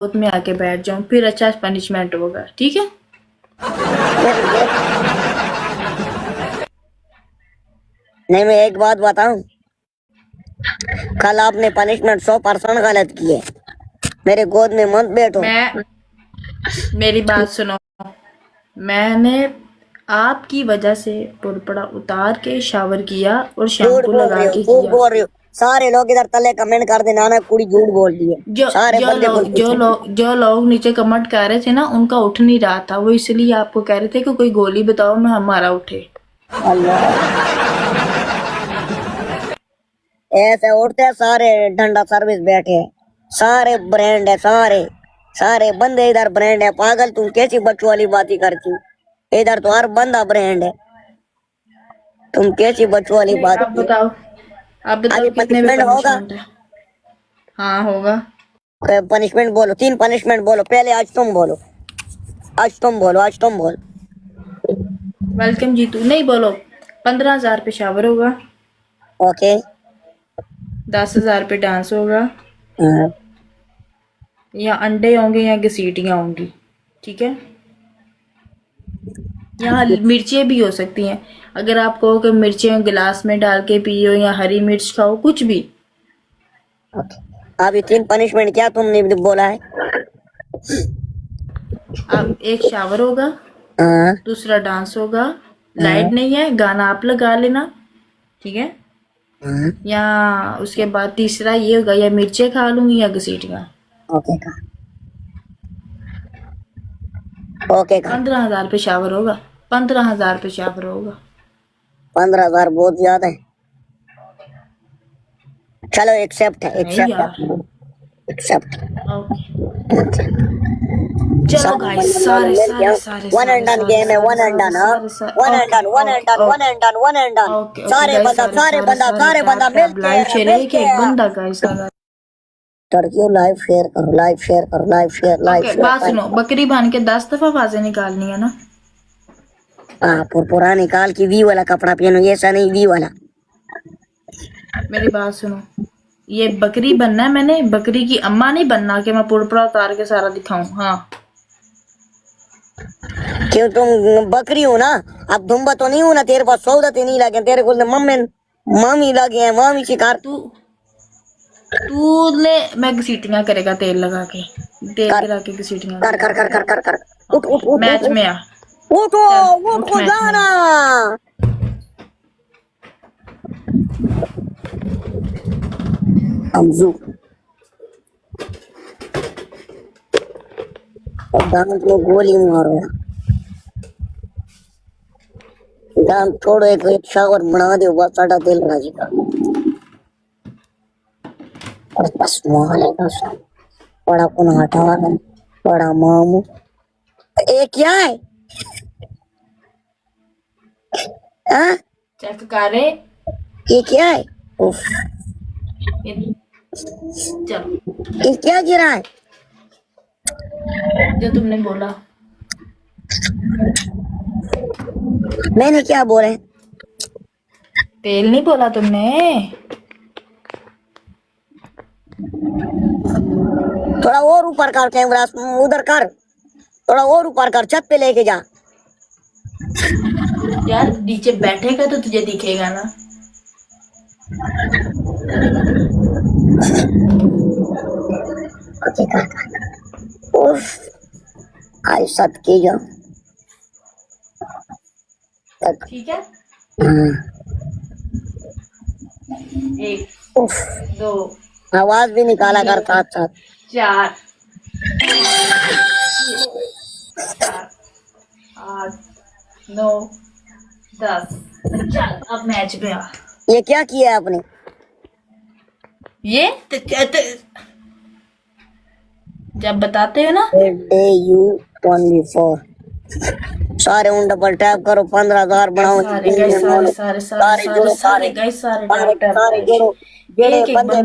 गोद में आके बैठ जाऊं, फिर अच्छा पनिशमेंट होगा, ठीक है? नहीं, मैं एक बात बताऊं, कल आपने पनिशमेंट 100% गलत की है। मेरे गोद में मत बैठो। मेरी बात सुनो। मैंने आपकी वजह से पुरपड़ा उतार के शावर किया और झूठ शैम्पू बोल लगा रही हो, के झूठ किया। बोल रही हो। सारे लोग इधर तले कमेंट कर देना ना, कुड़ी झूठ बोल रही है। जो सारे जो बंदे लोग बोलते जो लोग जो लोग नीचे कमेंट कर रहे थे ना, उनका उठ नहीं रहा था, वो इसलिए आपको कह रहे थे कि कोई गोली बताओ मैं हमारा उठे। अल्लाह, ऐसे उठते हैं सारे। डंडा सर्विस बैठे हैं, सारे ब्रांड है, सारे सारे बंदे इधर ब्रांड है। पागल, तुम कैसी बच्चों वाली बातें करती? इधर तो हर बंदा ब्रांड है, तुम कैसी बच्चों वाली नहीं, बात आप की? बताओ। आप अभी बताओ कितने पे पनिशमेंट होगा। पनिशमेंट है? हाँ, होगा। पनिशमेंट बोलो, 3 पनिशमेंट बोलो। पहले आज तुम बोलो, आज तुम बोलो, आज तुम बोलो। वेलकम जीतू नहीं बोलो। 15,000 पे शावर होगा। ओके। 10,000 पे डांस होगा। हाँ, या अंडे होंगे या घसीटियाँ होंगी, ठीक है? यहाँ मिर्चें भी हो सकती हैं। अगर आप कहो कि मिर्चें गिलास में डाल के पियो या हरी मिर्च खाओ, कुछ भी। ओके। अभी 3 पनिशमेंट क्या तुमने बोला है? अब एक शावर होगा, हाँ, दूसरा डांस होगा। हाँ, लाइट नहीं है, गाना आप लगा लेना, ठीक है? हाँ। या उसके बाद तीसरा ये होगा, या मिर्चें खा लूंगी या घसीटियाँ। ओके का, ओके का। 15,000 पे शावर होगा। 15,000 पे शावर होगा। 15,000 बहुत ज्यादा है। चलो, एक्सेप्ट है, नहीं एक्सेप्ट यार। है, एक्सेप्ट। ओके। चलो सारे गाइस, बंदे बोले सारे मिल गया। सारे सारे वन सारे एंड डन सारे गेम है, सारे वन एंड सारे डन। हाँ, सारे सारे one and okay done, one and done, okay one and done, one and done. Okay okay सारे गाइस, बंदा, सारे सारे सारे बंदा, सारे सारे टैप बंदा टैप मिलके लाइव हैं, शेयर, एक मिलके एक हैं। बंदा गाइस लगा। टर्कियो लाइव शेयर करो, लाइव शेयर करो, live share, live okay, share, बात लाइव सुनो, शेयर। बकरी बांध के 10 दफा आवाजें निकालनी है ना? हाँ, पुरानी काल की वी वाला कपड़ा पहनो, ऐसा नहीं, वी वाला। मेरी बात सुनो। ये बकरी बनना है, मैंने बकरी की अम्मा नहीं बनना कि मैं पुरपड़ा उतार के सारा दिखाऊं। हाँ। क्यों, तुम बकरी हो ना? अब दुम्बा तो नहीं हो ना, तेरे पास सौदत ही नहीं लगे तेरे को। मम्मी मामी लगे हैं, मामी शिकार। तू तू ले, मैं घसीटियां करेगा तेल लगा के, तेल कर गिरा के घसीटियां कर कर करेगा। कर कर कर कर। उठ ओके, उठ उठ उठ मैच उठ। में आ। उठो, चल, उठ उठो मैच में जाना। आ। अमजू और दांत में गोली मारो। दांत छोड़ो, एक शावर बना दो, बस साढ़ा दिल राजी का। और बस माले का सब बड़ा कुन हटा वाला, बड़ा मामू। ये क्या है? हाँ, चेक करे। ये क्या है? उफ, ये चलो, ये क्या गिरा है? जो तुमने बोला। मैंने क्या बोले? तेल नहीं बोला तुमने। थोड़ा और ऊपर कर कैमरा, उधर कर। थोड़ा और ऊपर कर, छत पे लेके जा। यार नीचे बैठेगा तो तुझे दिखेगा ना। ओके कर। उफ, आई सत की जो तक। ठीक है। हाँ, एक, उफ, दो, आवाज भी निकाला कर तीन, साथ साथ। 4, 7, 8, 9, 10। चल अब मैच में आ। ये क्या किया आपने? ये जब बताते हो ना। Day you only for. सारे उन डबल टैप करो, 15,000 बनाओ। सारे गए, सारे सारे सारे सारे सारे जोड़ो, सारे सारे गए, सारे सारे टैप टैप सारे गाइस। जोड़ो। जेड़े एक एक बंदे बंदा